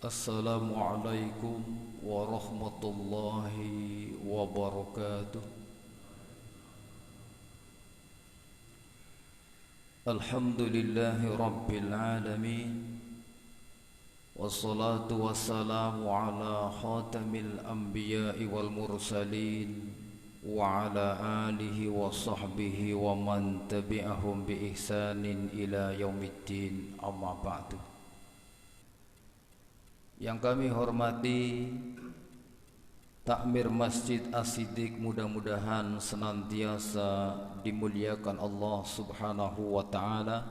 Assalamualaikum warahmatullahi wabarakatuh. Alhamdulillahi rabbil alamin. Wassalatu wassalamu ala khatamil anbiya'i wal mursalin wa ala alihi wa sahbihi wa man tabi'ahum bi ihsanin ila yaumiddin, amma ba'du. Yang kami hormati Takmir Masjid As-Siddiq, mudah-mudahan senantiasa dimuliakan Allah Subhanahu wa ta'ala.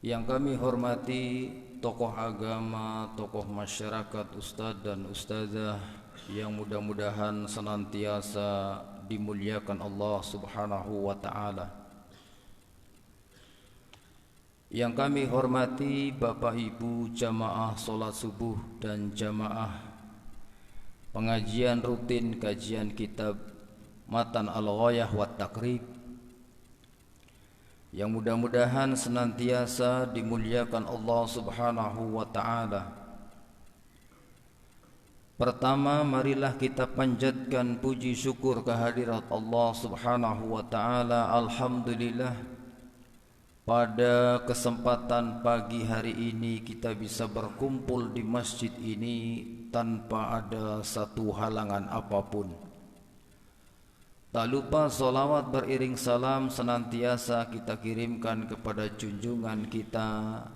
Yang kami hormati tokoh agama, tokoh masyarakat, ustadz dan ustazah, yang mudah-mudahan senantiasa dimuliakan Allah Subhanahu wa ta'ala. Yang kami hormati Bapak Ibu jamaah sholat subuh dan jamaah pengajian rutin kajian kitab Matan Al-Ghayah wa Taqrib, yang mudah-mudahan senantiasa dimuliakan Allah Subhanahu wa ta'ala. Pertama, marilah kita panjatkan puji syukur kehadirat Allah Subhanahu wa ta'ala. Alhamdulillah, pada kesempatan pagi hari ini kita bisa berkumpul di masjid ini tanpa ada satu halangan apapun. Tak lupa salawat beriring salam senantiasa kita kirimkan kepada junjungan kita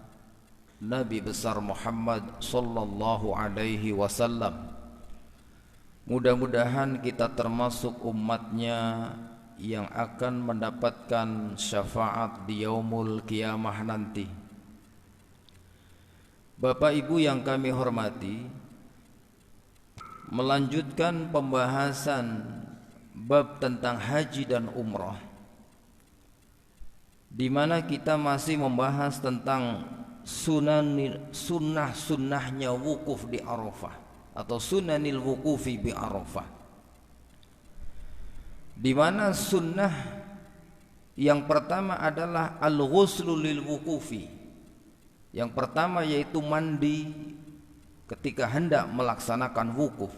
Nabi besar Muhammad sallallahu alaihi wasallam. Mudah-mudahan kita termasuk umatnya yang akan mendapatkan syafaat di yaumul qiyamah nanti. Bapak Ibu yang kami hormati, melanjutkan pembahasan bab tentang haji dan umrah, di mana kita masih membahas tentang sunnah-sunnahnya wukuf di Arafah atau sunanil wukufi bi Arafah, di mana sunnah yang pertama adalah al-ghuslu lil wukufi. Yang pertama yaitu mandi ketika hendak melaksanakan wukuf.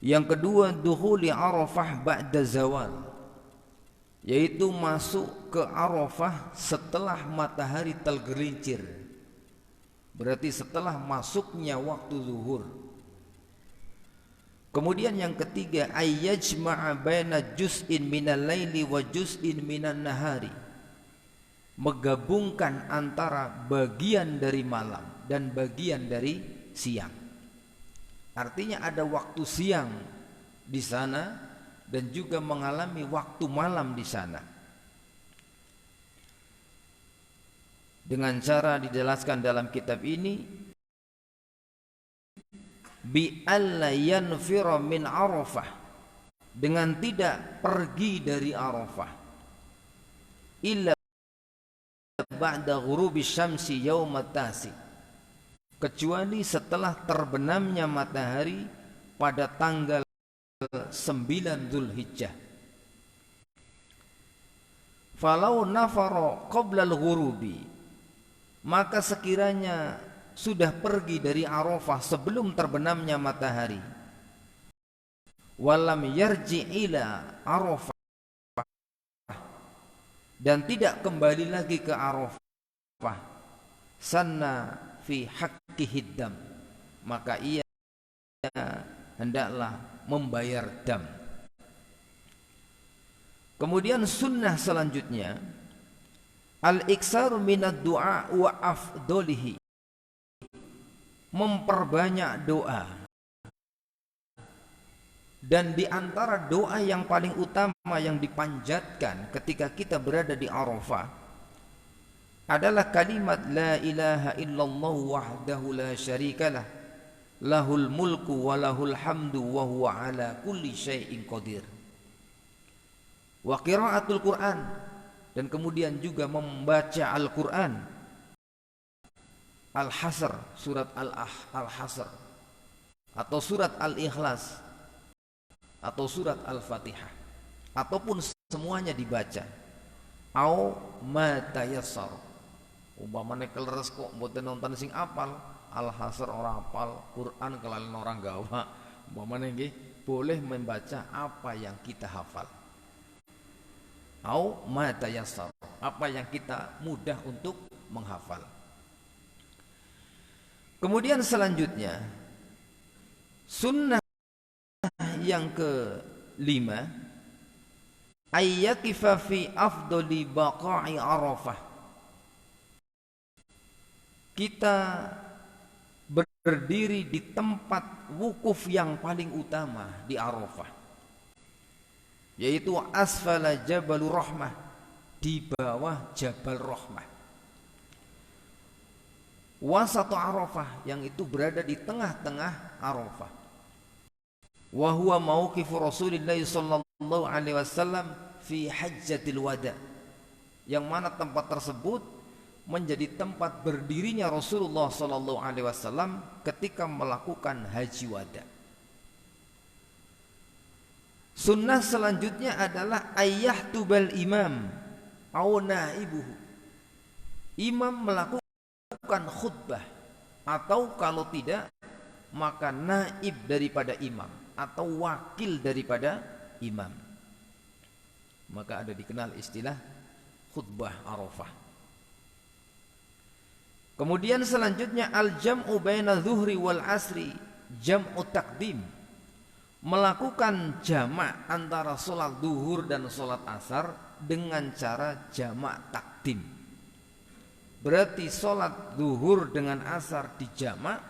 Yang kedua dukhuli Arafah ba'da zawal, yaitu masuk ke Arafah setelah matahari tergelincir, berarti setelah masuknya waktu zuhur. Kemudian yang ketiga ayyajma'a baina juz'in minal laili wa juz'in minan nahari, menggabungkan antara bagian dari malam dan bagian dari siang. Artinya ada waktu siang di sana dan juga mengalami waktu malam di sana. Dengan cara dijelaskan dalam kitab ini, bi alla yanfira min Arafah, dengan tidak pergi dari Arafah, illa ba'da ghurubi syamsi yaumat tasi, kecuali setelah terbenamnya matahari pada tanggal 9 Zulhijjah. Falau nafara qabla al-ghurubi, maka sekiranya sudah pergi dari Arafah sebelum terbenamnya matahari, walam yarji ila Arafah, dan tidak kembali lagi ke Arafah, sanna fi haqqihi dam, maka ia hendaklah membayar dam. Kemudian sunnah selanjutnya al-iksaru minad du'a wa afdolihi, memperbanyak doa. Dan di antara doa yang paling utama yang dipanjatkan ketika kita berada di Arafah adalah kalimat la ilaha illallah wahdahu la syarikalah, lahul mulku wa lahul hamdu wa huwa ala kulli syai'in qadir. Wa qiraatul Quran, dan kemudian juga membaca Al-Quran. Al-Hasr, surat Al-Hasr, atau surat Al-Ikhlas, atau surat Al-Fatihah, ataupun semuanya dibaca. Au ma tayassar, Umpamane kleres kok mboten nonton sing apal, Al-Hasr ora apal, Quran kelalen orang gawa. Umpamane nggih, boleh membaca apa yang kita hafal. Au ma tayassar, apa yang kita mudah untuk menghafal. Kemudian selanjutnya sunnah yang kelima, ayyakifa fi afdali baqa'i Arafah. Kita berdiri di tempat wukuf yang paling utama di Arafah, yaitu asfala Jabalur Rahmah, di bawah Jabal Rahmah. Wasatu Arafah, yang itu berada di tengah-tengah Arafah. Wa huwa mauqifu Rasulillah sallallahu alaihi wasallam fi hajjatil wada, yang mana tempat tersebut menjadi tempat berdirinya Rasulullah sallallahu alaihi wasallam ketika melakukan haji wada. Sunnah selanjutnya adalah ayah tubal imam au naibuhu. Imam melakukan khutbah, atau kalau tidak maka naib daripada imam atau wakil daripada imam. Maka ada dikenal istilah khutbah Arafah. Kemudian selanjutnya al-jam'u baina zuhri wal asri, jam'u takdim, melakukan jamak antara sholat duhur dan sholat asar dengan cara jamak takdim. Berarti sholat duhur dengan asar dijamak,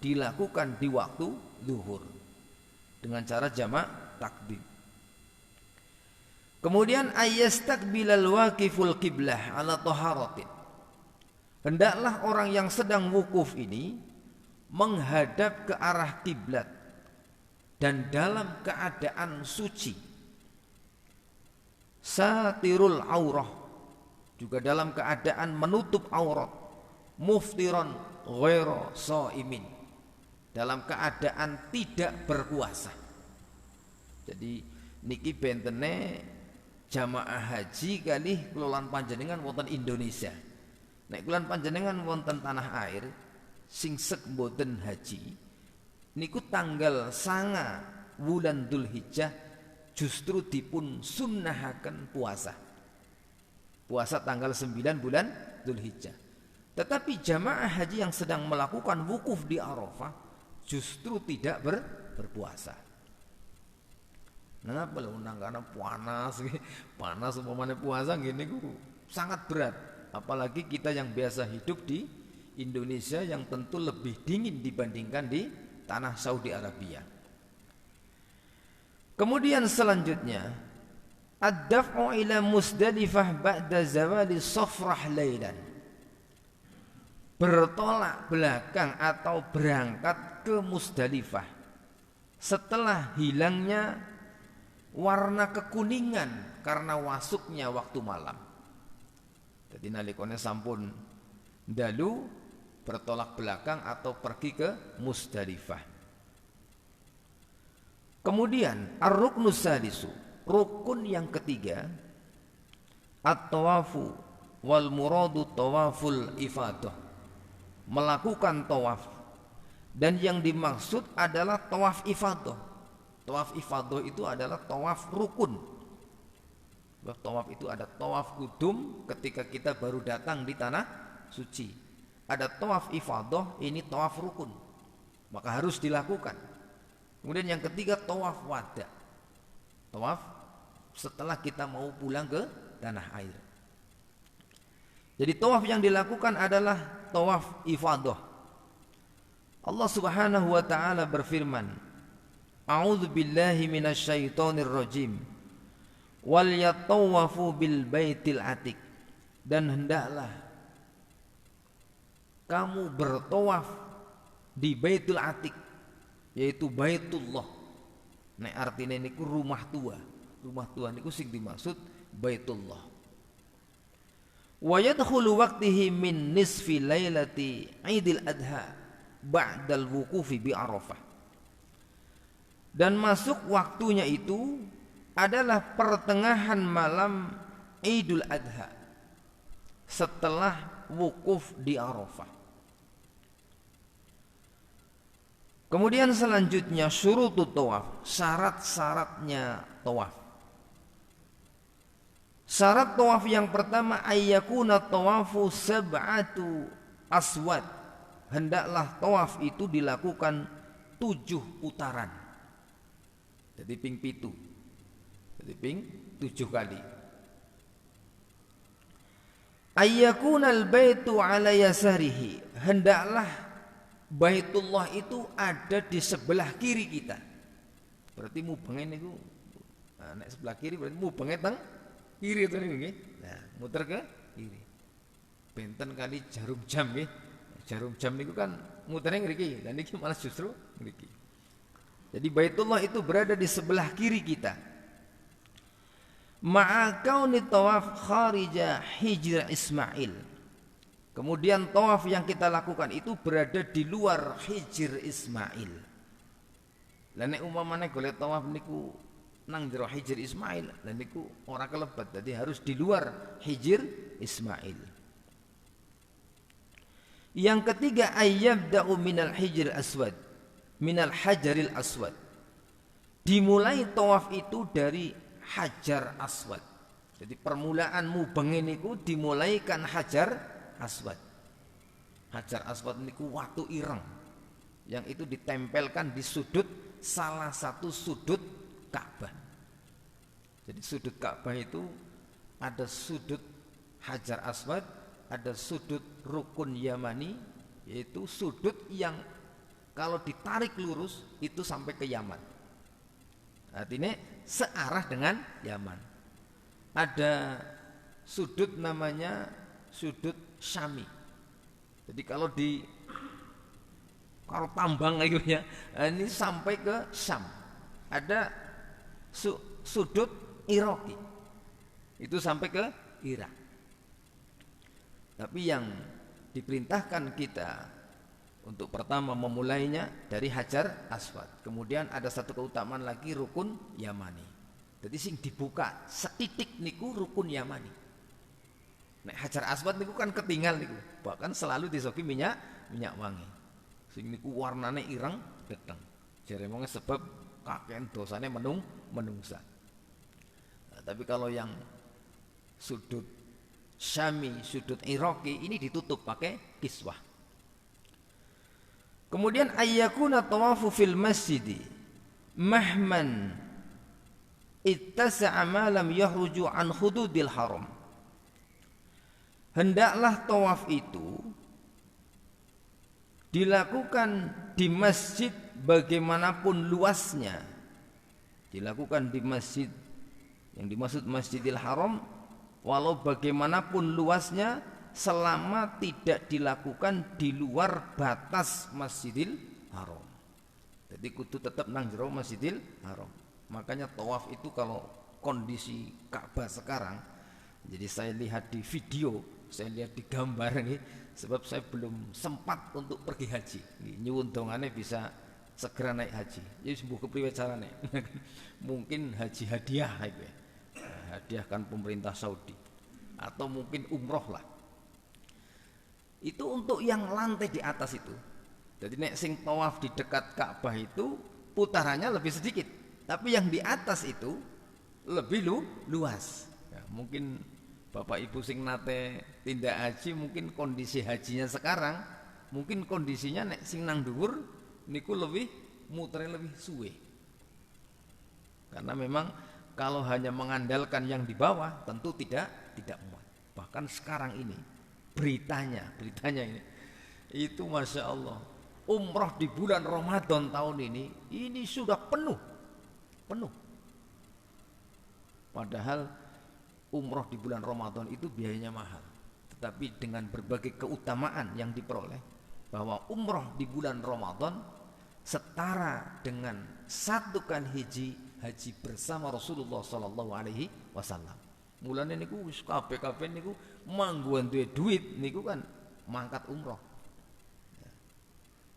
dilakukan di waktu duhur dengan cara jamak takdim. Kemudian ayastaqbilal waqiful qiblah ala taharatin, hendaklah orang yang sedang wukuf ini menghadap ke arah kiblat dan dalam keadaan suci. Satirul aurah, juga dalam keadaan menutup aurat. Muftiran ghaira shaimin, dalam keadaan tidak berpuasa. Jadi niki bentene jamaah haji kali kelolaan panjenengan wonten Indonesia. Nek kulan panjenengan wonten tanah air sing sek mboten haji, niku tanggal 9 wulan Dzulhijjah justru dipun sunnahaken puasa. Puasa tanggal 9 bulan Dzulhijjah. Tetapi jamaah haji yang sedang melakukan wukuf di Arafah justru tidak berpuasa. Kenapa lho? Karena panas umpamane puasa ngene ku sangat berat. Apalagi kita yang biasa hidup di Indonesia yang tentu lebih dingin dibandingkan di tanah Saudi Arabia. Kemudian selanjutnya ad-daf'u ila Musdalifah ba'da zawali safrah lailan, bertolak belakang atau berangkat ke Musdalifah setelah hilangnya warna kekuningan karena wasuknya waktu malam. Jadi nalikone sampun dalu bertolak belakang atau pergi ke Musdalifah. Kemudian ar-ruknus sadisu, rukun yang ketiga, at-tawafu wal muradu tawaful ifadah, melakukan tawaf, dan yang dimaksud adalah tawaf ifadah. Tawaf ifadah itu adalah tawaf rukun. Tawaf itu ada tawaf kudum ketika kita baru datang di tanah suci. Ada tawaf ifadah, ini tawaf rukun, maka harus dilakukan. Kemudian yang ketiga tawaf wada, tawaf setelah kita mau pulang ke tanah air. Jadi tawaf yang dilakukan adalah tawaf ifadah. Allah Subhanahu wa taala berfirman, A'udzu billahi minasyaitonir rajim. Wal yatawafu bil baitil atiq, dan hendaklah kamu bertawaf di Baitul Atiq, yaitu Baitullah. Nek artine niku rumah tua. Rumah tua niku sing dimaksud Baitullah. Wa yadkhulu waqtihi min nisfi lailati Idul Adha ba'dal wuqufi bi Arafah. Dan masuk waktunya itu adalah pertengahan malam Idul Adha setelah wukuf di Arafah. Kemudian selanjutnya syurutut tawaf, syarat-syaratnya tawaf. Syarat tawaf yang pertama ayyakuna tawafu sab'atu aswad. Hendaklah tawaf itu dilakukan 7 putaran. Jadi ping pitu. Jadi ping 7 kali. Ayyakunal baitu ala yasarihi. Hendaklah Baitullah itu ada di sebelah kiri kita. Berarti mubengen niku nek sebelah kiri berarti mubengen teng kiri to niku nggih. Nah, muter ke kiri. Benten kali jarum jam nggih. Jarum jam niku kan muternya ngriki, dan niki malah justru ngriki. Jadi Baitullah itu berada di sebelah kiri kita. Ma'a kauni tawaf kharija hijr Ismail. Kemudian tawaf yang kita lakukan itu berada di luar hijr Ismail. Lah nek umpamane golek tawaf niku nang jero hijr Ismail, lah niku ora kelebet. Jadi harus di luar hijr Ismail. Yang ketiga ayyabda'u minal hijr aswad, minal hajaril aswad. Dimulai tawaf itu dari hajar aswad. Jadi permulaan mubengi niku dimulaikan hajar aswad. Hajar aswad niku watu ireng yang itu ditempelkan di sudut salah satu sudut Ka'bah. Jadi sudut Ka'bah itu ada sudut hajar aswad, ada sudut rukun Yamani, yaitu sudut yang kalau ditarik lurus itu sampai ke Yaman. Artinya searah dengan Yaman. Ada sudut namanya sudut Syami. Jadi kalau tambang gitu ya, ini sampai ke Syam. Ada sudut Iraki. Itu sampai ke Irak. Tapi yang diperintahkan kita untuk pertama memulainya dari Hajar Aswad. Kemudian ada satu keutamaan lagi rukun Yamani. Jadi sing dibuka setitik niku rukun Yamani. Nek Hajar Aswad niku kan ketinggal niku, bahkan selalu disoki minyak wangi. Sing niku warnane ireng geteng. Jare wong sebab kakean dosane menungsa. Nah, tapi kalau yang sudut Syami, sudut Iraki ini ditutup pakai kiswah. Kemudian ayyakuna tawafu fil masjidi mahman ittasa'a ma lam yahruju an hududil haram. Hendaklah tawaf itu dilakukan di masjid bagaimanapun luasnya. Dilakukan di masjid yang dimaksud Masjidil Haram walau bagaimanapun luasnya selama tidak dilakukan di luar batas Masjidil Haram. Jadi kudu tetap nang jero Masjidil Haram. Makanya tawaf itu kalau kondisi Ka'bah sekarang, jadi saya lihat di video, saya lihat di gambar nih, sebab saya belum sempat untuk pergi haji. Nyuwun dongane bisa segera naik haji. Jadi sembuh kepriwe carane. Mungkin haji hadiah gitu ya. Hadiahkan pemerintah Saudi atau mungkin umroh lah. Itu untuk yang lantai di atas itu. Jadi nek sing tawaf di dekat Ka'bah itu putarannya lebih sedikit, tapi yang di atas itu lebih luas. Ya, mungkin Bapak Ibu sing nate tindak haji mungkin kondisi hajinya sekarang mungkin kondisinya nek sing nang dhuwur niku lebih muternya lebih suwe. Karena memang kalau hanya mengandalkan yang di bawah tentu tidak muat. Bahkan sekarang ini beritanya ini itu Masya Allah, umroh di bulan Ramadan tahun ini sudah penuh. Padahal umroh di bulan Ramadan itu biayanya mahal, tetapi dengan berbagai keutamaan yang diperoleh, bahwa umroh di bulan Ramadan setara dengan satukan haji bersama Rasulullah Sallallahu Alaihi Wasallam. Mulane niku wis kabeh niku mangguan duit niku kan mangkat umroh.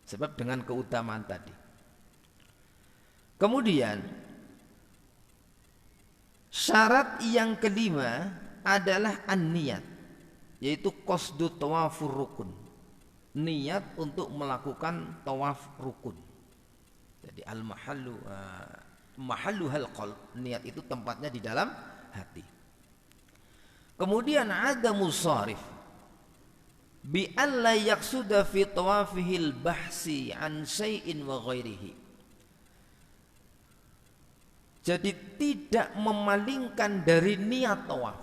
Sebab dengan keutamaan tadi. Kemudian syarat yang kelima adalah an-niyat, yaitu qasdu tawafur rukun, niat untuk melakukan tawaf rukun. Jadi al mahallu hal qalb, niat itu tempatnya di dalam hati. Kemudian ada musarif bi alla yaqsuda fi tawafihil bahsi an syai'in wa ghairihi. Jadi tidak memalingkan dari niat tawaf.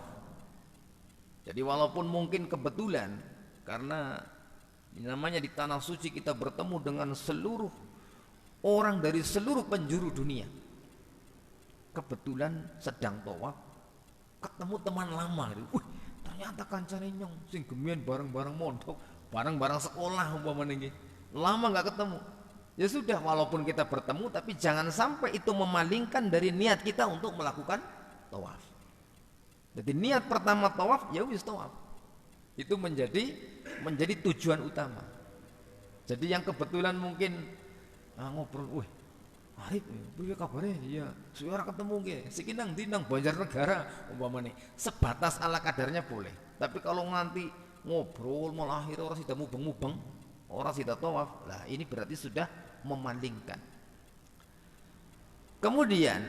Jadi walaupun mungkin kebetulan karena namanya di tanah suci kita bertemu dengan seluruh orang dari seluruh penjuru dunia. Kebetulan sedang tawaf ketemu teman lama gitu. Ternyata kancane nyong sing gemien bareng-barang mondok, bareng-bareng sekolah umpamane nggih. Lama enggak ketemu. Ya sudah, walaupun kita bertemu tapi jangan sampai itu memalingkan dari niat kita untuk melakukan tawaf. Jadi niat pertama tawaf ya wis tawaf. Itu menjadi tujuan utama. Jadi yang kebetulan mungkin ngobrol, Arif, piye kabare? Iya, suara ketemu nggih. Siki nang ndi nang Banjarnegara umpamane. Sebatas ala kadarnya boleh. Tapi kalau nganti ngobrol malah akhirnya orang sida mubeng-mubeng, orang sida tawaf, lah ini berarti sudah memalingkan. Kemudian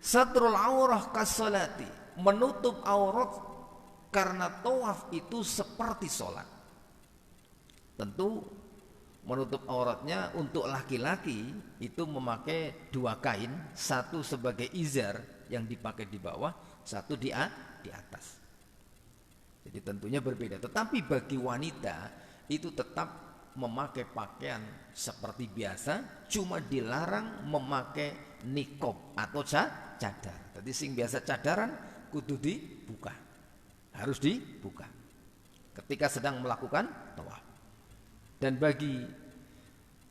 satrul aurah kasolati, menutup aurat karena tawaf itu seperti sholat. Tentu menutup auratnya untuk laki-laki itu memakai dua kain, satu sebagai izar yang dipakai di bawah, satu di atas. Jadi tentunya berbeda. Tetapi bagi wanita itu tetap memakai pakaian seperti biasa, cuma dilarang memakai niqab atau cadar. Jadi sing biasa cadaran kudu dibuka, harus dibuka ketika sedang melakukan tawaf. Dan bagi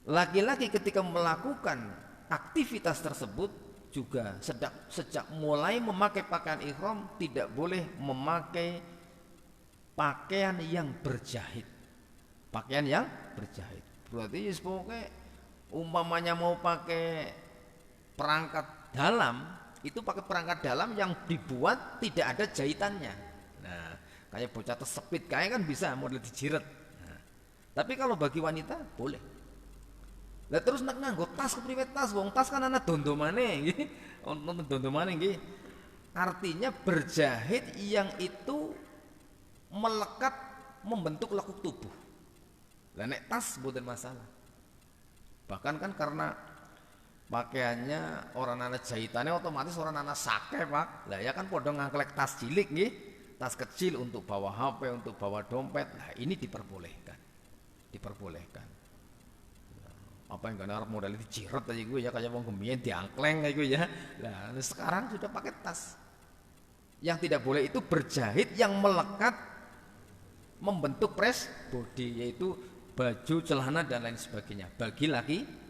laki-laki ketika melakukan aktivitas tersebut juga sejak mulai memakai pakaian ihram tidak boleh memakai pakaian yang berjahit. Pakaian yang berjahit berarti pokoknya umpamanya mau pakai perangkat dalam, itu pakai perangkat dalam yang dibuat tidak ada jahitannya. Nah, kayak bocah tersepit kayak kan bisa model dijiret. Nah, tapi kalau bagi wanita boleh. Lah terus nek nganggo tas kepriwe tas, wong tas kan ana dondomane nggih. Ono dondomane nggih. Artinya berjahit yang itu melekat membentuk lekuk tubuh. Lah nek tas mboten masalah. Bahkan kan karena pakaiannya orang ana jahitannya otomatis orang ana sake, Pak. Lah ya kan padha ngangklek tas cilik nggih. Tas kecil untuk bawa HP, untuk bawa dompet. Nah, ini diperbolehkan. Diperbolehkan. Apa yang kan arep modal dijiret aja gue ya kayak wong gemien diangkleng kayak gue ya. Nah, sekarang sudah pakai tas. Yang tidak boleh itu berjahit yang melekat membentuk press body, yaitu baju, celana dan lain sebagainya bagi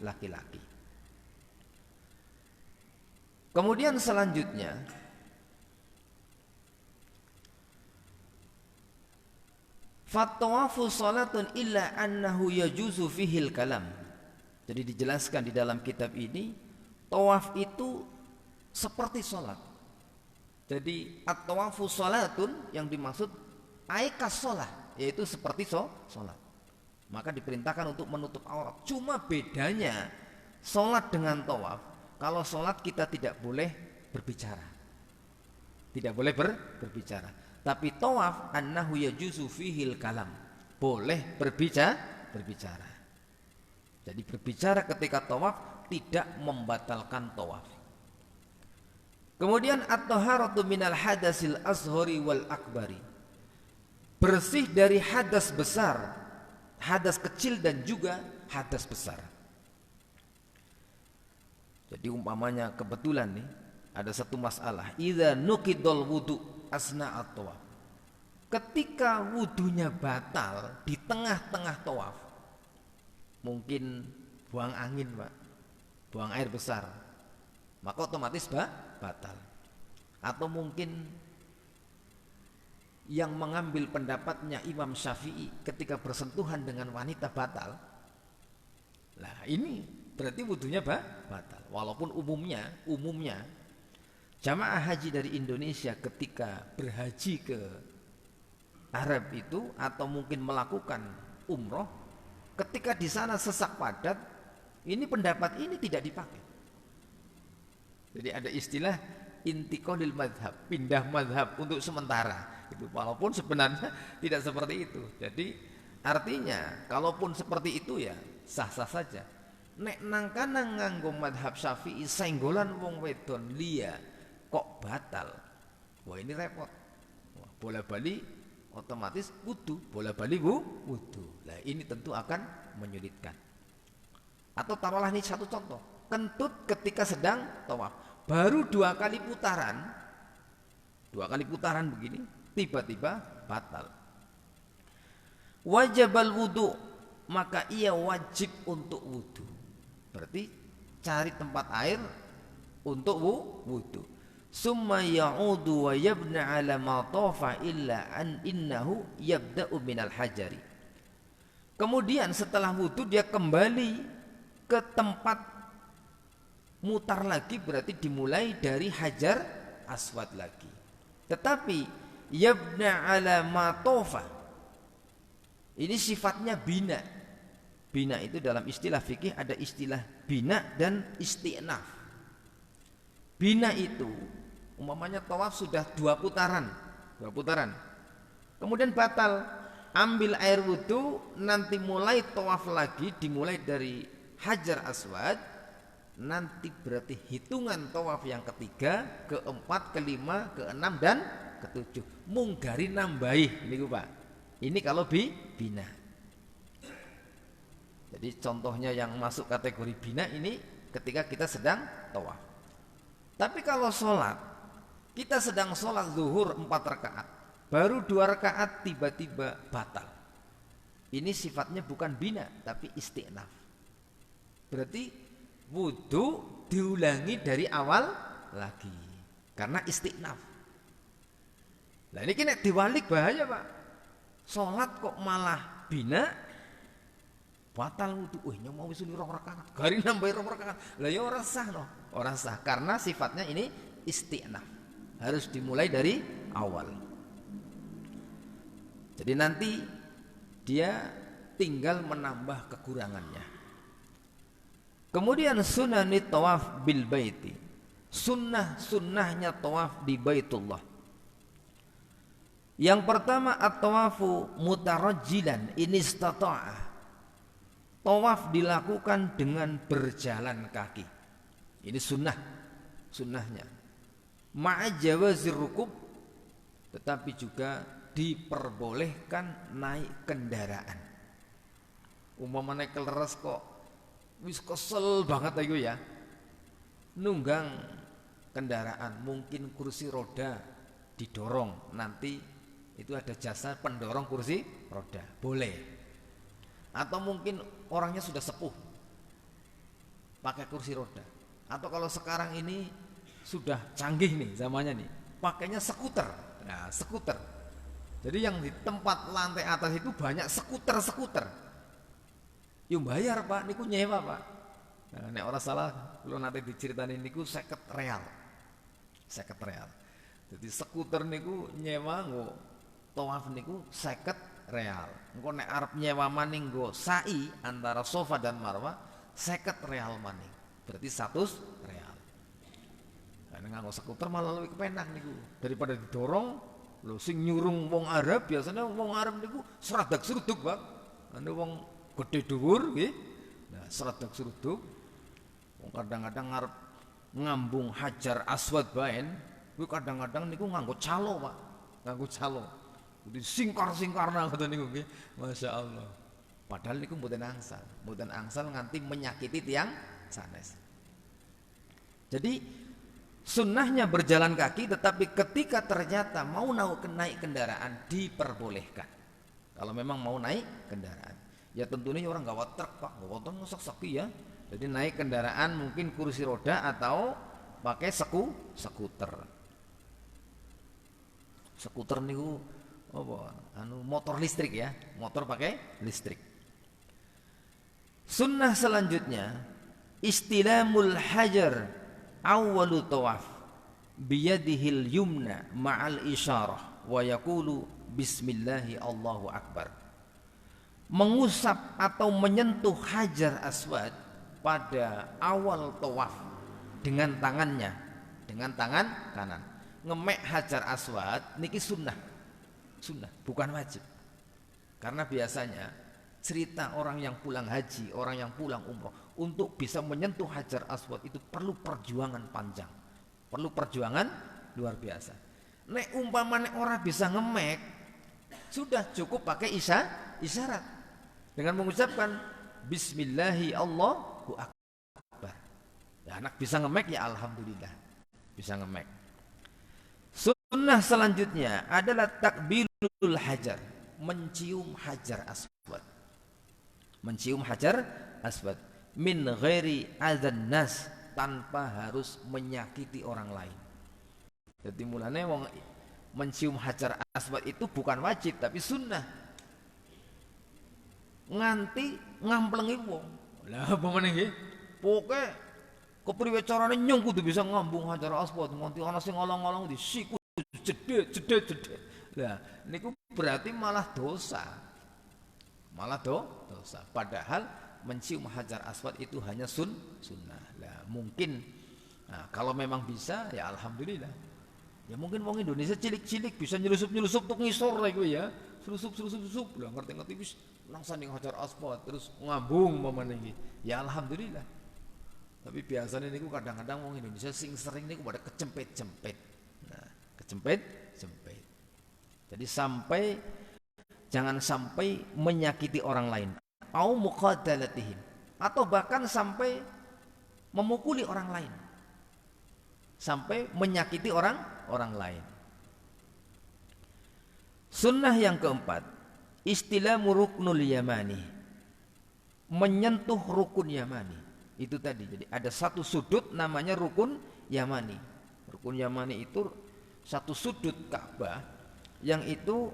laki-laki. Kemudian selanjutnya Fatawafu salatun illa annahu yajuzu fihil kalam. Jadi dijelaskan di dalam kitab ini, tawaf itu seperti salat. Jadi at-tawafu salatun yang dimaksud aikas salat, yaitu seperti salat. Maka diperintahkan untuk menutup aurat. Cuma bedanya salat dengan tawaf, kalau salat kita tidak boleh berbicara. Tidak boleh berbicara. Tapi tawaf annahu yajuzu fihil kalam. Boleh berbicara. Jadi berbicara ketika tawaf tidak membatalkan tawaf. Kemudian at-taharatu minal hadasil azhari wal akbari. Bersih dari hadas besar, hadas kecil dan juga hadas besar. Jadi umpamanya kebetulan nih ada satu masalah, idza nuqidul wudu asna at-tawaf. Ketika wudunya batal di tengah-tengah tawaf, mungkin buang angin, Pak, buang air besar, maka otomatis batal. Atau mungkin yang mengambil pendapatnya Imam Syafi'i ketika bersentuhan dengan wanita batal. Nah ini berarti wudunya batal. Walaupun umumnya jamaah haji dari Indonesia ketika berhaji ke Arab itu atau mungkin melakukan umroh, ketika di sana sesak padat, ini pendapat ini tidak dipakai. Jadi ada istilah intiqalil madhab, pindah madhab untuk sementara itu, walaupun sebenarnya tidak seperti itu. Jadi artinya kalaupun seperti itu ya sah-sah saja. Nek nangkana nganggo madhab Syafi'i senggolan wong wedon liya kok batal, wah ini repot. Wah, bola bali otomatis wudu, bola bali wudu. Nah ini tentu akan menyulitkan. Atau taruhlah ini satu contoh, kentut ketika sedang tawaf, baru 2 kali putaran begini, tiba-tiba batal. Wajibal wudu, maka ia wajib untuk wudu. Berarti cari tempat air untuk wudu. Summa ya'udu wa yabna ala ma tafa illa an innahu yabda'u minal hajari. Kemudian setelah wudu dia kembali ke tempat mutar lagi, berarti dimulai dari Hajar Aswad lagi. Tetapi yabna ala ma tafa ini sifatnya bina. Bina itu dalam istilah fikih ada istilah bina dan isti'naf. Bina itu umpamanya tawaf sudah 2 putaran, kemudian batal, ambil air wudu, nanti mulai tawaf lagi, dimulai dari Hajar Aswad, nanti berarti hitungan tawaf yang ketiga, keempat, kelima, keenam dan ketujuh. Munggari nambahi niku Pak. Ini kalau bina. Jadi contohnya yang masuk kategori bina ini ketika kita sedang tawaf. Tapi kalau sholat, kita sedang sholat zuhur 4 rakaat, baru 2 rakaat tiba-tiba batal. Ini sifatnya bukan bina tapi isti'naf. Berarti wudu diulangi dari awal lagi karena isti'naf. Nah ini kena diwalik bahaya Pak. Sholat kok malah bina, batal wudu. Mau wis 2 rakaat, gari nambah 2 rakaat. Lah ya ora sah no. Ora sah karena sifatnya ini isti'naf. Harus dimulai dari awal. Jadi nanti dia tinggal menambah kekurangannya. Kemudian sunanit tawaf bil baiti. Sunnahnya tawaf di Baitullah. Yang pertama at-tawafu mutarajjilan in istata'ah. Tawaf dilakukan dengan berjalan kaki. Ini sunnahnya. Ma'a jawazir rukub, tetapi juga diperbolehkan naik kendaraan. Umpamanya keleres kok wis kesel banget ayo ya, nunggang kendaraan, mungkin kursi roda didorong, nanti itu ada jasa pendorong kursi roda, boleh. Atau mungkin orangnya sudah sepuh pakai kursi roda. Atau kalau sekarang ini sudah canggih nih zamannya nih, pakainya skuter. Nah, skuter. Jadi yang di tempat lantai atas itu banyak skuter. Yuk bayar Pak, niku nyewa Pak. Nah, nek ora salah kalau nanti diceritain niku 50 real. 50 real. Jadi skuter niku nyewa nggo tawaf niku 50 real. Engko nek arep nyewa maning nggo sa'i antara Safa dan Marwah 50 real maning. Berarti 100 real. Karena nganggo skuter malah lebih kepenak niku daripada didorong. Lho sing nyurung wong Arab, biasanya wong Arab niku seradak-seruduk, Pak. Anu wong gede dhuwur nggih. Nah, seradak-seruduk. Wong kadang-kadang ngarep ngambung Hajar Aswad baen, kuwi kadang-kadang niku nganggo calo, Pak. Nganggo calo. Jadi singkar-singkarna ngoten niku nggih. Masyaallah. Padahal niku mboten angsal nganti menyakiti tiang sanes. Jadi sunnahnya berjalan kaki, tetapi ketika ternyata mau naik kendaraan diperbolehkan. Kalau memang mau naik kendaraan, ya tentunya orang gawat truk Pak, gawat sak-saki ya. Jadi naik kendaraan mungkin kursi roda atau pakai skuter. Skuter niku apa? Anu motor listrik ya, motor pakai listrik. Sunnah selanjutnya istilamul hajar awwalu tawaf biyadihil yumna ma'al isyarah wa yaqulu Bismillahi Allahu Akbar. Mengusap atau menyentuh Hajar Aswad pada awal tawaf dengan tangannya, dengan tangan kanan. Ngemek Hajar Aswad niki sunnah, bukan wajib. Karena biasanya cerita orang yang pulang haji, orang yang pulang umroh, untuk bisa menyentuh Hajar Aswad itu perlu perjuangan panjang, perlu perjuangan luar biasa. Nek umpama nek orang bisa ngemek, sudah cukup pakai isyarat dengan mengucapkan Bismillahi Allahu Akbar. Ya, anak bisa ngemek ya alhamdulillah, bisa ngemek. Sunnah selanjutnya adalah takbilul hajar, mencium Hajar Aswad. Mencium Hajar Aswad min ghairi adzan nas, tanpa harus menyakiti orang lain. Jadi mulanya wong mencium Hajar Aswad itu bukan wajib tapi sunnah. Nganti ngamplengi wong. Lah apa meneh nggih? Pokoke kepriwe carane nyung kudu bisa ngambung Hajar Aswad nganti ana sing ngolong-ngolong di siku jedhet. Lah niku berarti malah dosa. Malah dosa. Padahal mencium Hajar Aswad itu hanya sunnah. Lah mungkin kalau memang bisa ya alhamdulillah. Ya mungkin wong Indonesia cilik-cilik bisa nyelusup-nyelusup tuk ngisor lah gue ya. Selusup lah ngerti-ngerti wis langsung ning Hajar Aswad terus ngambung mamane iki. Ya alhamdulillah. Tapi biasanya niku kadang-kadang wong Indonesia sing sering niku pada kecempet-cempet. Nah, kecempet-cempet. Jadi jangan sampai menyakiti orang lain. Au muqadalatihim, atau bahkan sampai memukuli orang lain. Sampai menyakiti orang lain. Sunnah yang keempat, istilamu ruknul yamani, menyentuh rukun yamani. Itu tadi, jadi ada satu sudut namanya rukun yamani. Rukun yamani itu satu sudut Ka'bah yang itu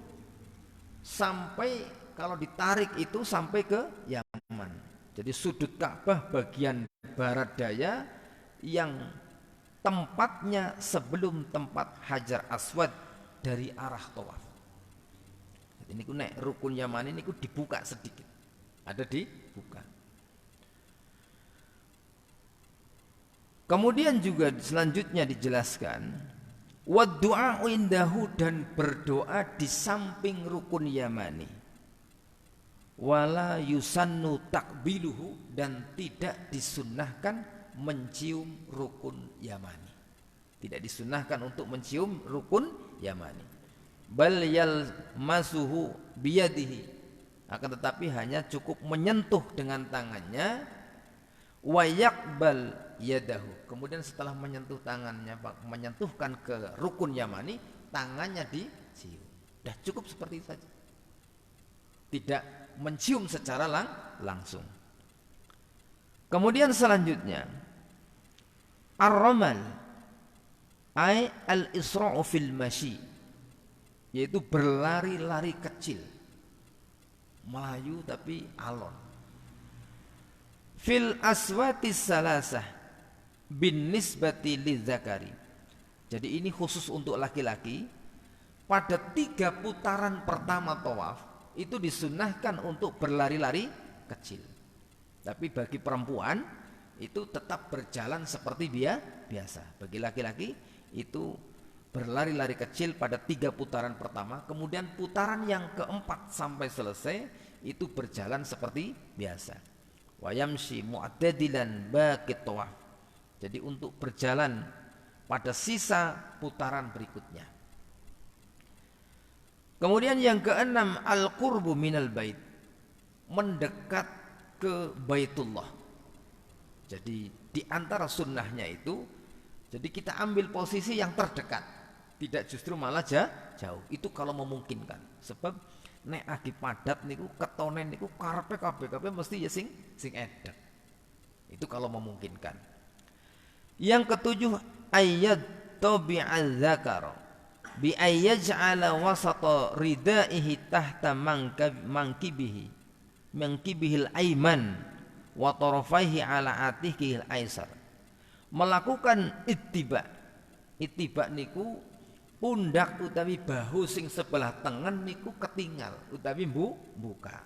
sampai kalau ditarik itu sampai ke Yaman. Jadi sudut Ka'bah bagian barat daya yang tempatnya sebelum tempat Hajar Aswad dari arah tawaf. Jadi niku nek rukun Yamani niku dibuka sedikit. Ada dibuka. Kemudian juga selanjutnya dijelaskan wa du'a indahu, dan berdoa di samping rukun Yamani. Wala yusannu takbiluhu, dan tidak disunnahkan mencium rukun Yamani. Tidak disunnahkan untuk mencium rukun Yamani. Bal yalmasuhu biyadihi, akan tetapi hanya cukup menyentuh dengan tangannya. Wa yaqbal yadahu, kemudian setelah menyentuh tangannya, menyentuhkan ke rukun Yamani, tangannya dicium. Dah cukup seperti itu saja. Tidak mencium secara langsung. Kemudian selanjutnya ar-ramal ay al-isra'u fil masyi, yaitu berlari-lari kecil, melayu tapi alon. Fil aswatis salasah bin nisbati lidzakari, jadi ini khusus untuk laki-laki. Pada 3 putaran pertama tawaf itu disunnahkan untuk berlari-lari kecil. Tapi bagi perempuan itu tetap berjalan seperti biasa. Bagi laki-laki itu berlari-lari kecil pada 3 putaran pertama. Kemudian putaran yang keempat sampai selesai itu berjalan seperti biasa. Wa yamshi mu'tadilan baqit tawaf. Jadi untuk berjalan pada sisa putaran berikutnya. Kemudian yang keenam, al-qurbu minal bait, mendekat ke Baitullah. Jadi di antara sunnahnya itu, jadi kita ambil posisi yang terdekat, tidak justru malah jauh. Itu kalau memungkinkan. Sebab nek agi padat niku ketonen niku karepe kabeh mesti ya sing edek. Itu kalau memungkinkan. Yang ketujuh, ayyad tabi'az zakar bi ayyaj'ala wasata ridaihi tahta mankibihil aiman wa tarafaihi ala atihil aisar. Melakukan ittiba niku pundak utawi bahu sing sebelah tengen niku ketinggal utawi buka.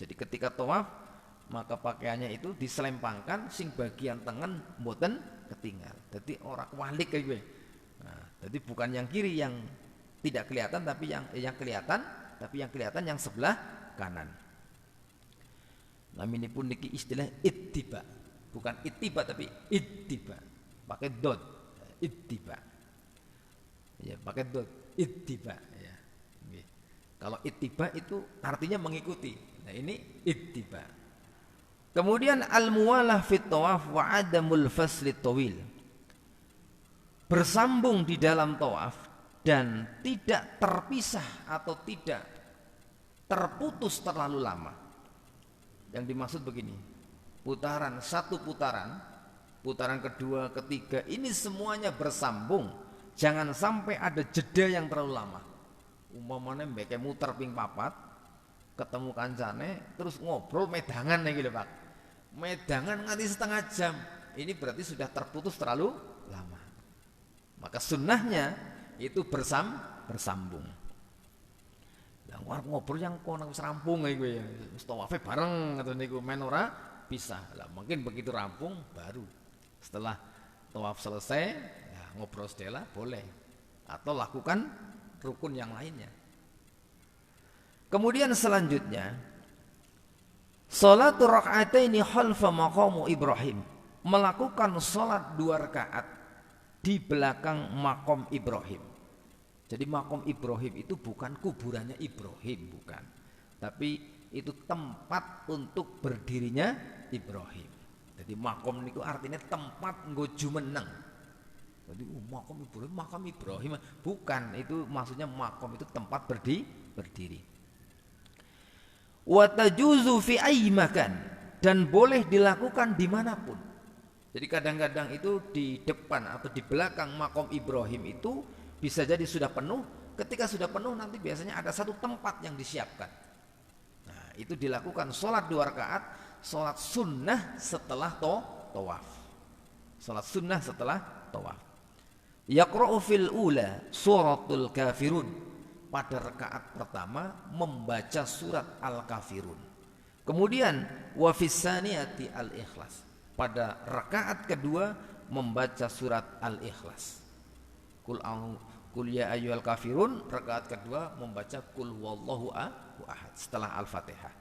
Jadi ketika tawaf maka pakaiannya itu diselempangkan sing bagian tengen mboten ketinggal. Jadi ora walik kayak gue. Nah, jadi bukan yang kiri yang tidak kelihatan tapi yang kelihatan, tapi yang kelihatan yang sebelah kanan. Namanya pun niki istilah ittiba. Bukan ittiba tapi ittiba. Pakai dot. Ittiba. Ya, pakai dot. Ittiba ya. Kalau ittiba itu artinya mengikuti. Nah, ini ittiba. Kemudian al-muwalah fit tawaf wa adamul fasli tawil. Bersambung di dalam tawaf dan tidak terpisah atau tidak terputus terlalu lama. Yang dimaksud begini, putaran satu putaran, putaran kedua, ketiga, ini semuanya bersambung. Jangan sampai ada jeda yang terlalu lama. Umpamanya mbeke muter ping papat, ketemu kancane, terus ngobrol medangan nih gitu Pak. Medangan nganti setengah jam, ini berarti sudah terputus terlalu lama. Maka sunnahnya itu bersambung. Lah ngobrol yang kono wis rampung iku ya. Wis tawafe bareng ngoten niku men ora bisa. Lah mungkin begitu rampung baru setelah tawaf selesai ya ngobrol sedela boleh atau lakukan rukun yang lainnya. Kemudian selanjutnya salatul raka'ataini khalfa maqam Ibrahim, melakukan salat 2 rakaat di belakang makom Ibrahim. Jadi makom Ibrahim itu bukan kuburannya Ibrahim, bukan. Tapi itu tempat untuk berdirinya Ibrahim. Jadi makom itu artinya tempat nggo jumeneng. Jadi makam Ibrahim bukan, itu maksudnya makom itu tempat berdiri. Wa tajuzu fi ayyi makan, dan boleh dilakukan dimanapun. Jadi kadang-kadang itu di depan atau di belakang makom Ibrahim itu bisa jadi sudah penuh. Ketika sudah penuh nanti biasanya ada satu tempat yang disiapkan. Nah, itu dilakukan sholat 2 rakaat, sholat sunnah setelah tawaf. Sholat sunnah setelah tawaf. Yaqra'u fil ula suratul kafirun. Pada rakaat pertama membaca surat Al-Kafirun. Kemudian wa fis saniyati al-Ikhlas. Pada rakaat kedua membaca surat Al-Ikhlas. Kul ya ayyuhal kafirun, rakaat kedua membaca kul huwallahu ahad setelah Al-Fatihah.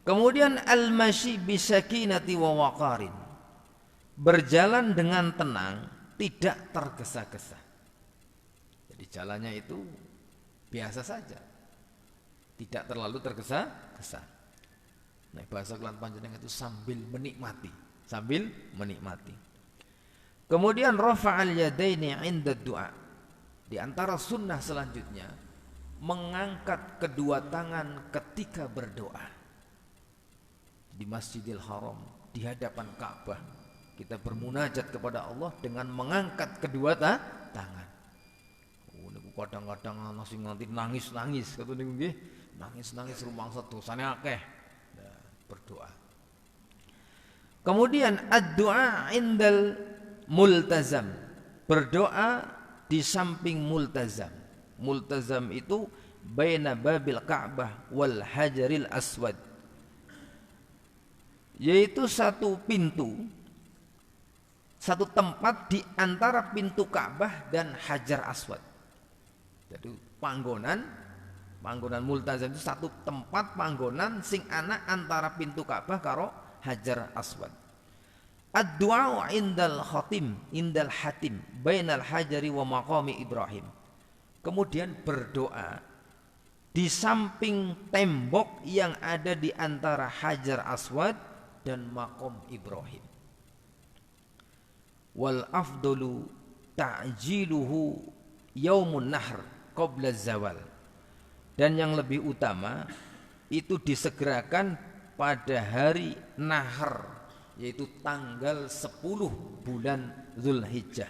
Kemudian al-masyi bisakinati wa waqarin. Berjalan dengan tenang, tidak tergesa-gesa. Jadi jalannya itu biasa saja. Tidak terlalu tergesa-gesa. Nah, bahasa kelan panjenengan itu sambil menikmati. Kemudian rafa'al yadaini 'inda du'a. Di antara sunnah selanjutnya mengangkat kedua tangan ketika berdoa. Di Masjidil Haram, di hadapan Ka'bah, kita bermunajat kepada Allah dengan mengangkat kedua tangan. Kadang-kadang ana sing nganti nangis-nangis, kata niku nggih, nangis-nangis rumangsa dosane akeh. Nah, berdoa. Kemudian ad-du'a indal multazam, berdoa di samping multazam. Multazam itu baina babil Ka'bah wal hajaril aswad, yaitu satu pintu, satu tempat di antara pintu Ka'bah dan Hajar Aswad. Jadi panggonan multazam itu satu tempat panggonan sing ana antara pintu Ka'bah karo Hajar Aswad. Ad-du'a indal hatim bainal hajari wa maqami Ibrahim. Kemudian berdoa di samping tembok yang ada di antara Hajar Aswad dan maqam Ibrahim. Wal afdalu ta'jiluhu yaumun nahr qabla zawal. Dan yang lebih utama itu disegerakan pada hari Nahar, yaitu tanggal 10 bulan Zulhijjah.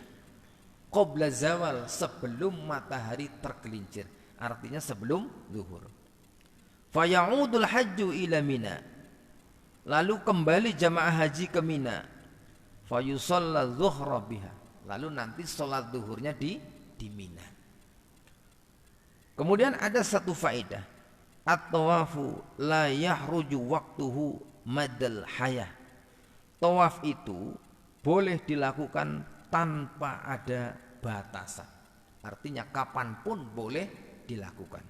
Qabla zawal, sebelum matahari tergelincir, artinya sebelum zuhur. Faya'udul hajju ila Mina, lalu kembali jamaah haji ke Mina. Fayusalla zuhra biha, lalu nanti sholat duhurnya di Mina. Kemudian ada satu faedah, at-tawafu la yahruju waktuhu madal hayah. Tawaf itu boleh dilakukan tanpa ada batasan, artinya kapanpun boleh dilakukan.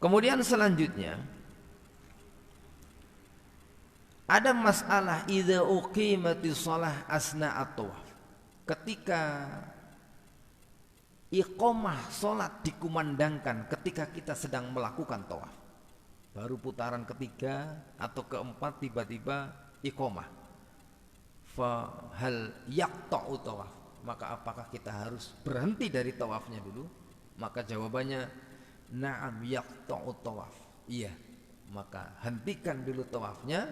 Kemudian selanjutnya ada masalah idza uqimatis shalah asna at-tawaf. Ketika iqamah salat dikumandangkan ketika kita sedang melakukan tawaf, baru putaran ketiga atau keempat tiba-tiba iqamah, fa hal yaqta'u tawaf, maka apakah kita harus berhenti dari tawafnya dulu? Maka jawabannya na'am yaqta'u tawaf, iya, maka hentikan dulu tawafnya,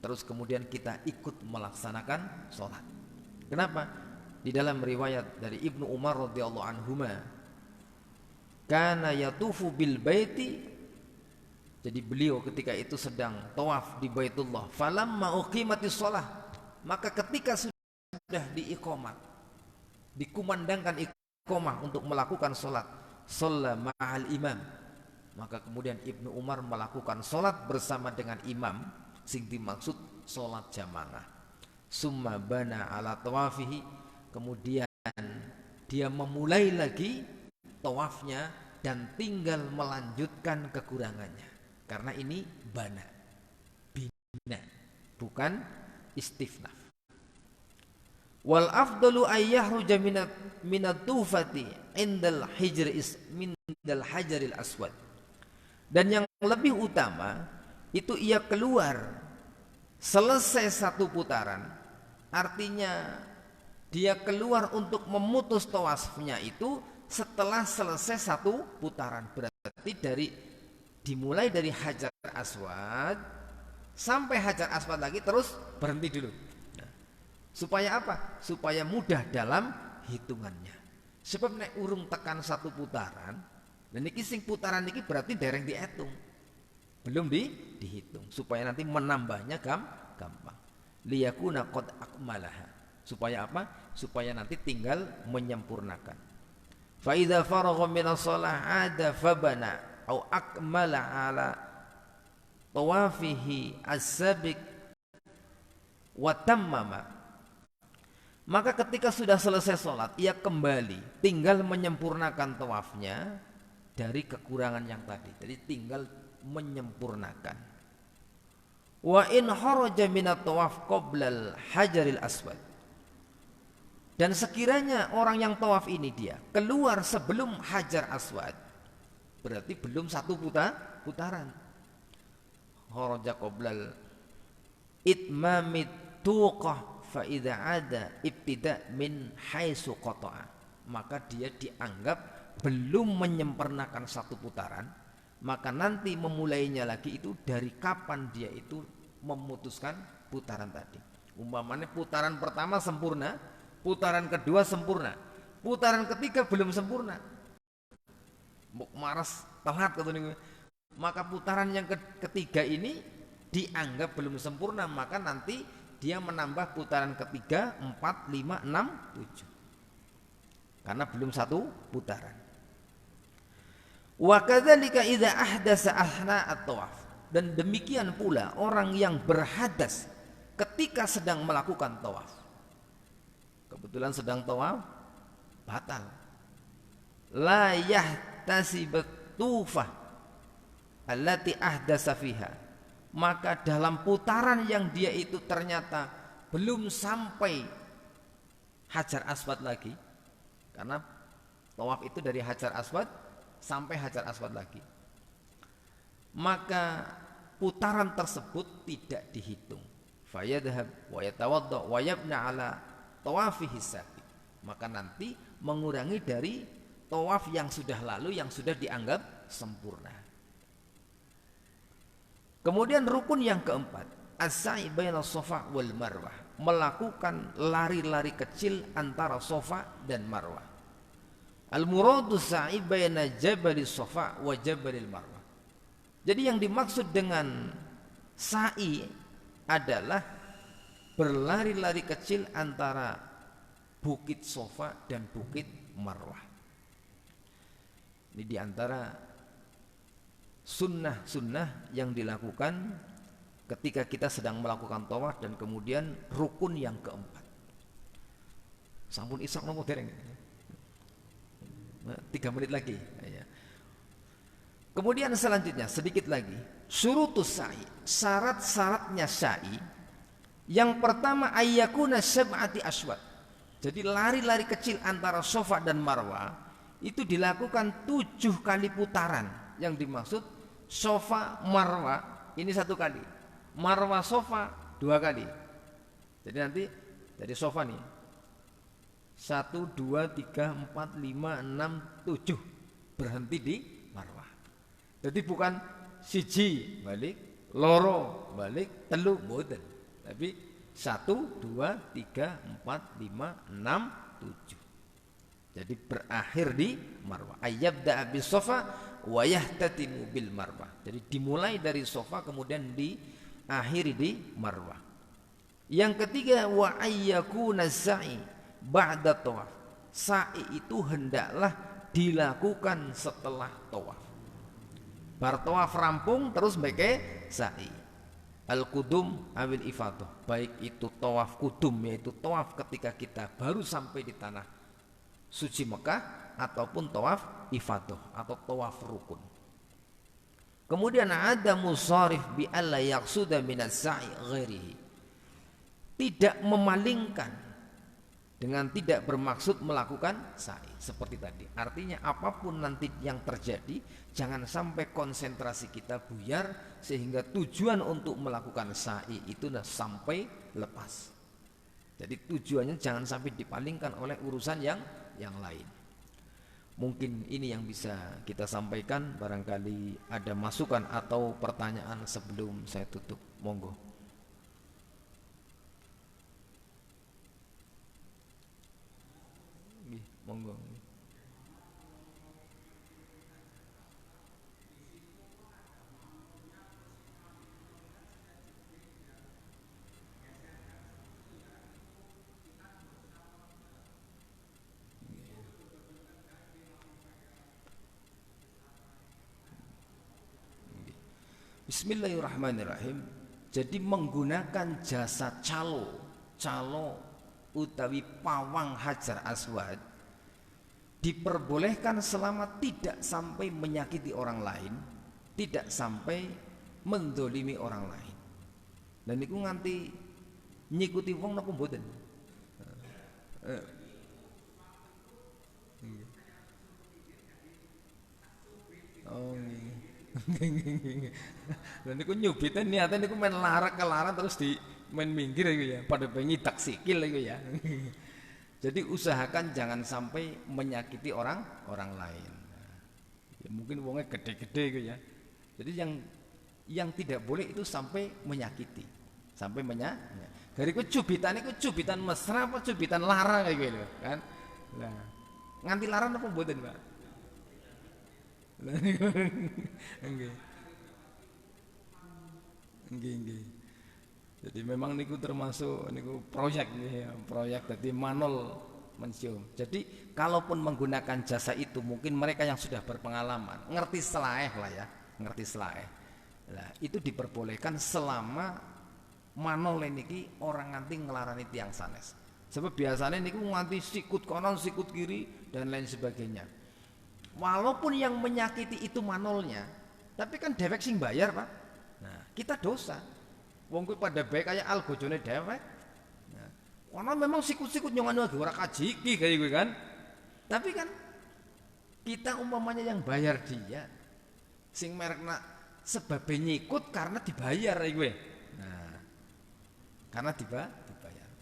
terus kemudian kita ikut melaksanakan sholat. Kenapa? Di dalam riwayat dari Ibnu Umar radhiyallahu anhuma, kana yatufu bil baiti, jadi beliau ketika itu sedang tawaf di Baitullah, falamma uqimatis shalah, maka ketika sudah diiqamat, dikumandangkan iqamah untuk melakukan sholat, shalla ma'al imam, maka kemudian Ibnu Umar melakukan sholat bersama dengan imam, sing dimaksud sholat jamaah. Summa bana ala tawafihi, kemudian dia memulai lagi tawafnya dan tinggal melanjutkan kekurangannya. Karena ini bana, bina, bukan istifnaf. Wal afdalu ayyahruja minat tufati indal hajaril aswad. Dan yang lebih utama itu ia keluar selesai satu putaran, artinya dia keluar untuk memutus tawafnya itu setelah selesai satu putaran. Berarti dimulai dari Hajar Aswad sampai Hajar Aswad lagi, terus berhenti dulu. Supaya apa? Supaya mudah dalam hitungannya. Sebab nek urung tekan satu putaran, dan niki sing putaran niki berarti dereng dihitung, belum dihitung, supaya nanti menambahnya gampang. Liyakuna qad akmalaha, supaya apa? Supaya nanti tinggal menyempurnakan. Fa idza faragha minas shalah ada fabana au akmala ala tawafihi as-sabiq wa tammama. Maka ketika sudah selesai sholat, ia kembali tinggal menyempurnakan tawafnya dari kekurangan yang tadi. Jadi tinggal menyempurnakan. Wa in kharaja minat tawaf qoblal hajaril aswad, dan sekiranya orang yang tawaf ini dia keluar sebelum Hajar Aswad, berarti belum satu putaran. Kharaja qoblal itmamit tuqah fa idza ada ibtida min haitsu qata'a, maka dia dianggap belum menyempurnakan satu putaran, maka nanti memulainya lagi itu dari kapan dia itu memutuskan putaran tadi. Umpamanya putaran pertama sempurna, putaran kedua sempurna, putaran ketiga belum sempurna, maras telat katanya, maka putaran yang ketiga ini dianggap belum sempurna, maka nanti dia menambah putaran ketiga 4, 5, 6, 7 karena belum satu putaran. Wa kadzalika idza ahdasa ahna at-tawaf, dan demikian pula orang yang berhadas ketika sedang melakukan tawaf. Kebetulan sedang tawaf, batal. La yahtasibat tufah allati ahdasa fiha, maka dalam putaran yang dia itu ternyata belum sampai Hajar Aswad lagi, karena tawaf itu dari Hajar Aswad sampai Hajar Aswad lagi, maka putaran tersebut tidak dihitung. Fayadhhab wa yatawadda wa yabna ala tawafihi sabiq, maka nanti mengurangi dari tawaf yang sudah lalu, yang sudah dianggap sempurna. Kemudian rukun yang keempat, as-sa'i baina Shafa wal Marwah, melakukan lari-lari kecil antara Shafa dan Marwah. Al-muradu sa'i baina Jabalis Shafa wa Jabalil Marwah. Jadi yang dimaksud dengan sa'i adalah berlari-lari kecil antara bukit Sofa dan bukit Marwah. Ini diantara sunnah-sunnah yang dilakukan ketika kita sedang melakukan tawaf, dan kemudian rukun yang keempat. Sampun isak nopo dereng? 3 menit lagi. Kemudian selanjutnya sedikit lagi, syurutus sa'i, syarat-syaratnya sa'i. Yang pertama ayyakuna sab'ati aswad. Jadi lari-lari kecil antara Sofa dan Marwah itu dilakukan 7 kali putaran. Yang dimaksud Sofa Marwah ini 1 kali, Marwah Sofa 2 kali. Jadi nanti dari Sofa nih 1, 2, 3, 4, 5, 6, 7 berhenti di Marwah. Jadi bukan siji balik, loro balik, telu mboten. Tapi 1, 2, 3, 4, 5, 6, 7. Jadi berakhir di Marwah. Ayyabda bis Sofa wa yahtatimu bil Marwah. Jadi dimulai dari Sofa kemudian diakhiri di Marwah. Yang ketiga wa ayyakuna sa'i ba'da tawaf. Sa'i itu hendaklah dilakukan setelah tawaf. Bar tawaf rampung terus meke sa'i. Al-qudum awil ifadah. Baik itu tawaf kudum, yaitu tawaf ketika kita baru sampai di tanah suci Mekah, ataupun tawaf ifadah atau tawaf rukun. Kemudian ada musarif bi alla yaqsuda minas sa'i ghairihi. Tidak memalingkan dengan tidak bermaksud melakukan sa'i seperti tadi. Artinya apapun nanti yang terjadi, jangan sampai konsentrasi kita buyar sehingga tujuan untuk melakukan sa'i itu sampai lepas. Jadi tujuannya jangan sampai dipalingkan oleh urusan yang lain. Mungkin ini yang bisa kita sampaikan. Barangkali ada masukan atau pertanyaan sebelum saya tutup. Monggo. Monggo. Bismillahirrahmanirrahim. Jadi menggunakan jasa calo utawi pawang Hajar Aswad diperbolehkan selama tidak sampai menyakiti orang lain, tidak sampai mendolimi orang lain. Dan niku nganti nyikuti wong napa mboten? Oh nggih. Lha niku nyubite niate niku main larak kelaran terus di main minggir iku ya, pada pengidak sikil iku ya. Jadi usahakan jangan sampai menyakiti orang lain. Ya, mungkin wongnya gede-gede gitu ya. Jadi yang tidak boleh itu sampai menyakiti, sampai Dari cubitan itu cubitan mesra apa cubitan larang kayak gitu kan? Nah, nganti larang apa mboten, Pak? Nggih. Nggih. Jadi memang niku termasuk niku proyek ya, proyek dadi manol mencium. Jadi kalaupun menggunakan jasa itu mungkin mereka yang sudah berpengalaman, ngerti selaeh lah ya, ngerti selaeh. Nah, itu diperbolehkan selama manol niki orang nganti ngelarani tiang sanes. Sebab biasanya niku nganti sikut kanan, sikut kiri dan lain sebagainya. Walaupun yang menyakiti itu manolnya, tapi kan dewek sing bayar, Pak. Nah, kita dosa. Wong kuwi pada baik kayak algojone dewek. Nah, karena memang sikut-sikut nyongan lagi ora kajiki kayak gue kan. Tapi kan kita umpamanya yang bayar dia, sing merekna sebabnya nyikut karena dibayar gue. Nah, karena dibayar.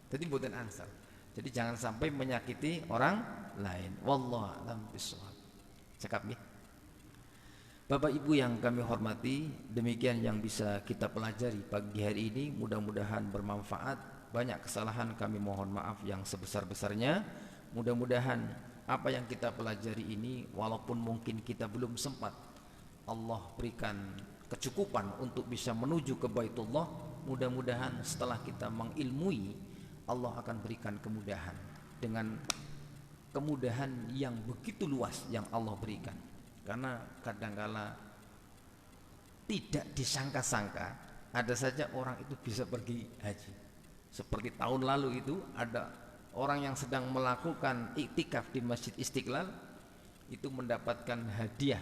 Jadi mboten ansal. Jadi jangan sampai menyakiti orang lain. Wallahu a'lam bishawab. Cekap nggih. Bapak Ibu yang kami hormati, demikian yang bisa kita pelajari pagi hari ini. Mudah-mudahan bermanfaat. Banyak kesalahan kami mohon maaf yang sebesar-besarnya. Mudah-mudahan apa yang kita pelajari ini, walaupun mungkin kita belum sempat, Allah berikan kecukupan untuk bisa menuju ke Baitullah. mudah-mudahan setelah kita mengilmui, Allah akan berikan kemudahan dengan kemudahan yang begitu luas yang Allah berikan. Karena kadangkala tidak disangka-sangka ada saja orang itu bisa pergi haji. Seperti tahun lalu itu ada orang yang sedang melakukan iktikaf di Masjid Istiqlal itu mendapatkan hadiah.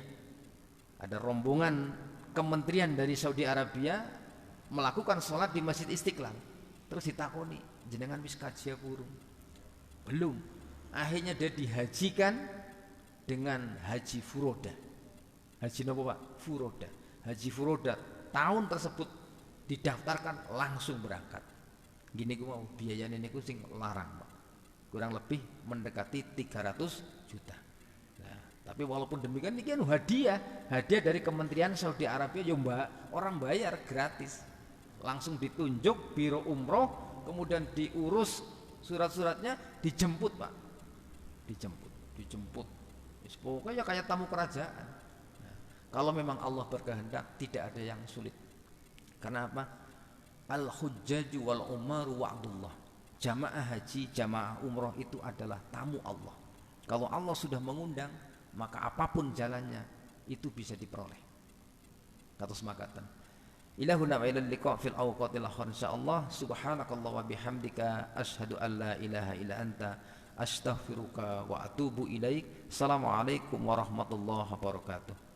Ada rombongan kementerian dari Saudi Arabia melakukan sholat di Masjid Istiqlal. Terus ditakoni, jenengan wis kaji apa urung? Belum. Akhirnya dia dihajikan dengan haji furoda. Haji apa Pak? Furoda. Haji furoda. Tahun tersebut didaftarkan langsung berangkat. Gini ku mau biayanya niku sing larang Pak. Kurang lebih mendekati 300 juta. Nah, tapi walaupun demikian ini kan hadiah dari Kementerian Saudi Arabia, ya Mbak, orang bayar gratis. Langsung ditunjuk biro umroh, kemudian diurus surat-suratnya, dijemput Pak. Dijemput. Pokoknya kayak tamu kerajaan. Nah, kalau memang Allah berkehendak tidak ada yang sulit. Karena apa? Al-hujjaju wal umaru wa'dullah. Jamaah haji, jamaah umroh itu adalah tamu Allah. Kalau Allah sudah mengundang, maka apapun jalannya itu bisa diperoleh. Katus makatan. Ilahuna wa ilal liqa fil awqatil akhir insyaallah. Subhanakallah wa bihamdika asyhadu an la ilaha illa anta astaghfiruka wa atubu ilaik. Assalamualaikum warahmatullahi wabarakatuh.